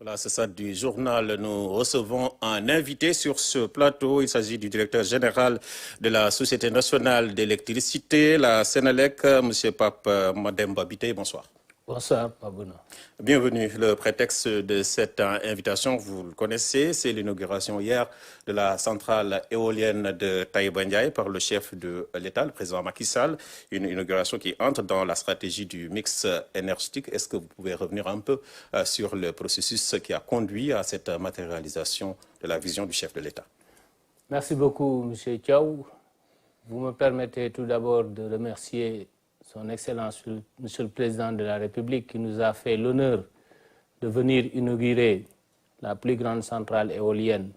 Voilà, c'est ça du journal. Nous recevons un invité sur ce plateau. Il s'agit du directeur général de la Société nationale d'électricité, la Sénélec, M. Pape Mademba Biteye. Bonsoir. Bonsoir, Pabouna. Bienvenue. Le prétexte de cette invitation, vous le connaissez, c'est l'inauguration hier de la centrale éolienne de Taïba Ndiaye par le chef de l'État, le président Macky Sall. Une inauguration qui entre dans la stratégie du mix énergétique. Est-ce que vous pouvez revenir un peu sur le processus qui a conduit à cette matérialisation de la vision du chef de l'État? Merci beaucoup, M. Thiaw. Vous me permettez tout d'abord de remercier Son Excellence, Monsieur le Président de la République, qui nous a fait l'honneur de venir inaugurer la plus grande centrale éolienne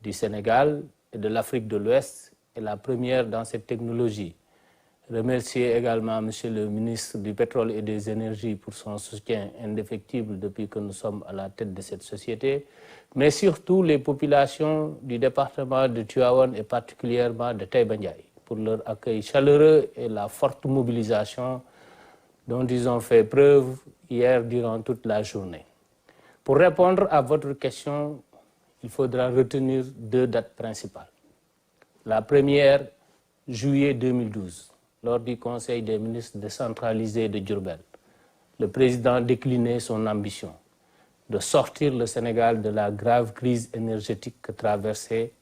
du Sénégal et de l'Afrique de l'Ouest, et la première dans cette technologie. Remercier également Monsieur le ministre du Pétrole et des Énergies pour son soutien indéfectible depuis que nous sommes à la tête de cette société, mais surtout les populations du département de Tivaouane et particulièrement de Taïba Ndiaye, pour leur accueil chaleureux et la forte mobilisation dont ils ont fait preuve hier durant toute la journée. Pour répondre à votre question, il faudra retenir deux dates principales. La première, juillet 2012, lors du Conseil des ministres décentralisé de Diourbel. Le président déclinait son ambition de sortir le Sénégal de la grave crise énergétique que traversait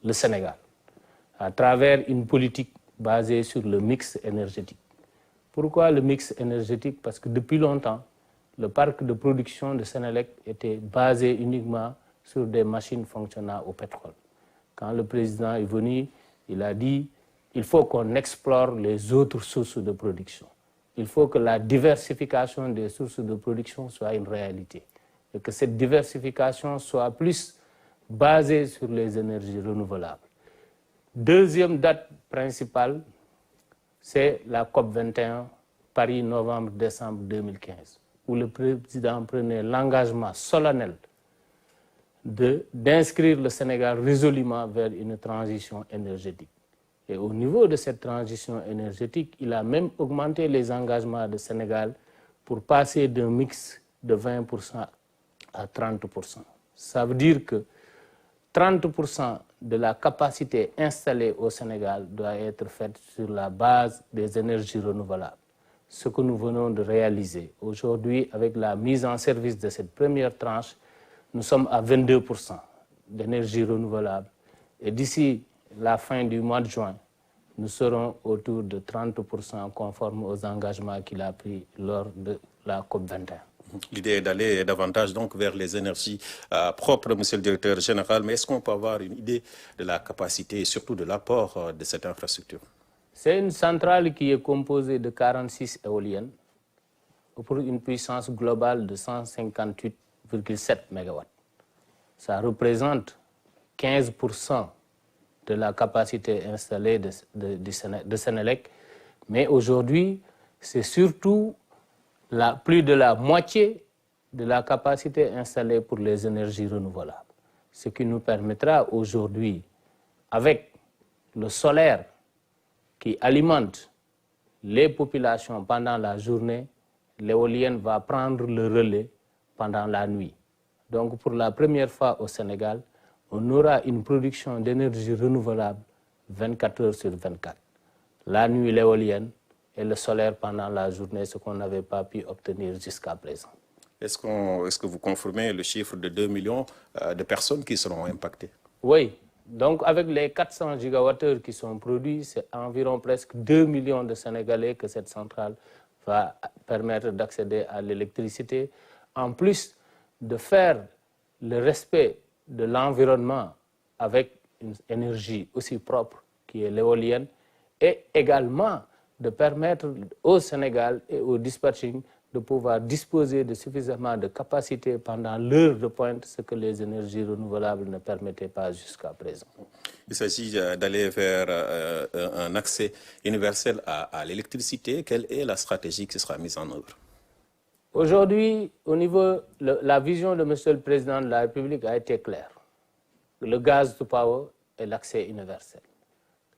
le Sénégal, à travers une politique basée sur le mix énergétique. Pourquoi le mix énergétique? Parce que depuis longtemps, le parc de production de Sénélec était basé uniquement sur des machines fonctionnant au pétrole. Quand le président est venu, il a dit il faut qu'on explore les autres sources de production. Il faut que la diversification des sources de production soit une réalité et que cette diversification soit plus basée sur les énergies renouvelables. Deuxième date principale, c'est la COP21, Paris, novembre-décembre 2015, où le président prenait l'engagement solennel d'inscrire le Sénégal résolument vers une transition énergétique. Et au niveau de cette transition énergétique, il a même augmenté les engagements du Sénégal pour passer d'un mix de 20% à 30%. Ça veut dire que 30% de la capacité installée au Sénégal doit être faite sur la base des énergies renouvelables. Ce que nous venons de réaliser aujourd'hui avec la mise en service de cette première tranche, nous sommes à 22% d'énergie renouvelable. Et d'ici la fin du mois de juin, nous serons autour de 30% conformes aux engagements qu'il a pris lors de la COP21. L'idée est d'aller davantage donc vers les énergies propres, monsieur le directeur général. Mais est-ce qu'on peut avoir une idée de la capacité et surtout de l'apport de cette infrastructure? C'est une centrale qui est composée de 46 éoliennes pour une puissance globale de 158,7 MW. Ça représente 15% de la capacité installée de Sénélec. Mais aujourd'hui, c'est surtout plus de la moitié de la capacité installée pour les énergies renouvelables. Ce qui nous permettra aujourd'hui, avec le solaire qui alimente les populations pendant la journée, l'éolienne va prendre le relais pendant la nuit. Donc pour la première fois au Sénégal, on aura une production d'énergie renouvelable 24 heures sur 24. La nuit, l'éolienne, et le solaire pendant la journée, ce qu'on n'avait pas pu obtenir jusqu'à présent. Est-ce que vous confirmez le chiffre de 2 millions de personnes qui seront impactées? Oui, donc avec les 400 gigawattheures qui sont produits, c'est environ presque 2 millions de Sénégalais que cette centrale va permettre d'accéder à l'électricité, en plus de faire le respect de l'environnement avec une énergie aussi propre qui est l'éolienne, et également de permettre au Sénégal et au dispatching de pouvoir disposer de suffisamment de capacité pendant l'heure de pointe, ce que les énergies renouvelables ne permettaient pas jusqu'à présent. Il s'agit d'aller vers un accès universel à l'électricité. Quelle est la stratégie qui sera mise en œuvre? Aujourd'hui, au niveau, la vision de M. le Président de la République a été claire. Le gaz to power est l'accès universel.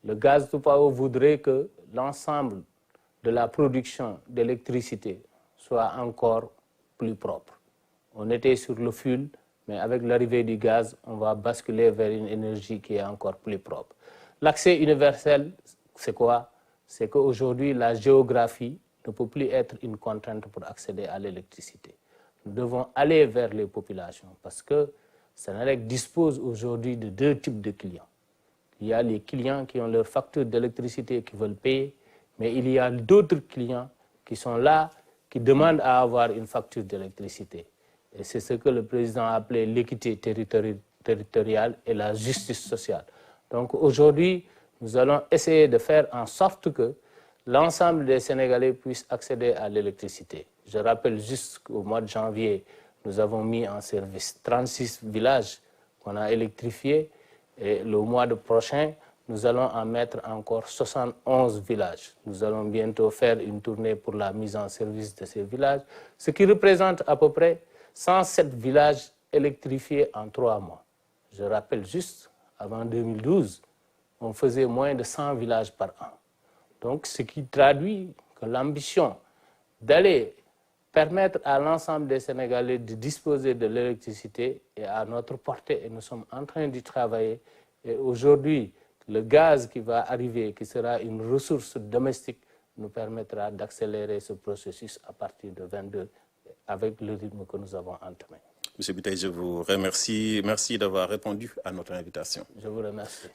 Le gaz to power voudrait que l'ensemble de la production d'électricité soit encore plus propre. On était sur le fioul, mais avec l'arrivée du gaz, on va basculer vers une énergie qui est encore plus propre. L'accès universel, c'est quoi? C'est qu'aujourd'hui, la géographie ne peut plus être une contrainte pour accéder à l'électricité. Nous devons aller vers les populations parce que Senelec dispose aujourd'hui de deux types de clients. Il y a les clients qui ont leur facture d'électricité qui veulent payer, mais il y a d'autres clients qui sont là, qui demandent à avoir une facture d'électricité. Et c'est ce que le président a appelé l'équité territoriale et la justice sociale. Donc aujourd'hui, nous allons essayer de faire en sorte que l'ensemble des Sénégalais puissent accéder à l'électricité. Je rappelle juste qu'au mois de janvier, nous avons mis en service 36 villages qu'on a électrifiés. Et le mois prochain, nous allons en mettre encore 71 villages. Nous allons bientôt faire une tournée pour la mise en service de ces villages, ce qui représente à peu près 107 villages électrifiés en 3 mois. Je rappelle juste, avant 2012, on faisait moins de 100 villages par an. Donc, ce qui traduit que l'ambition d'aller permettre à l'ensemble des Sénégalais de disposer de l'électricité est à notre portée et nous sommes en train d'y travailler. Et aujourd'hui, le gaz qui va arriver, qui sera une ressource domestique, nous permettra d'accélérer ce processus à partir de 22 avec le rythme que nous avons entamé. Monsieur Biteye, je vous remercie. Merci d'avoir répondu à notre invitation. Je vous remercie.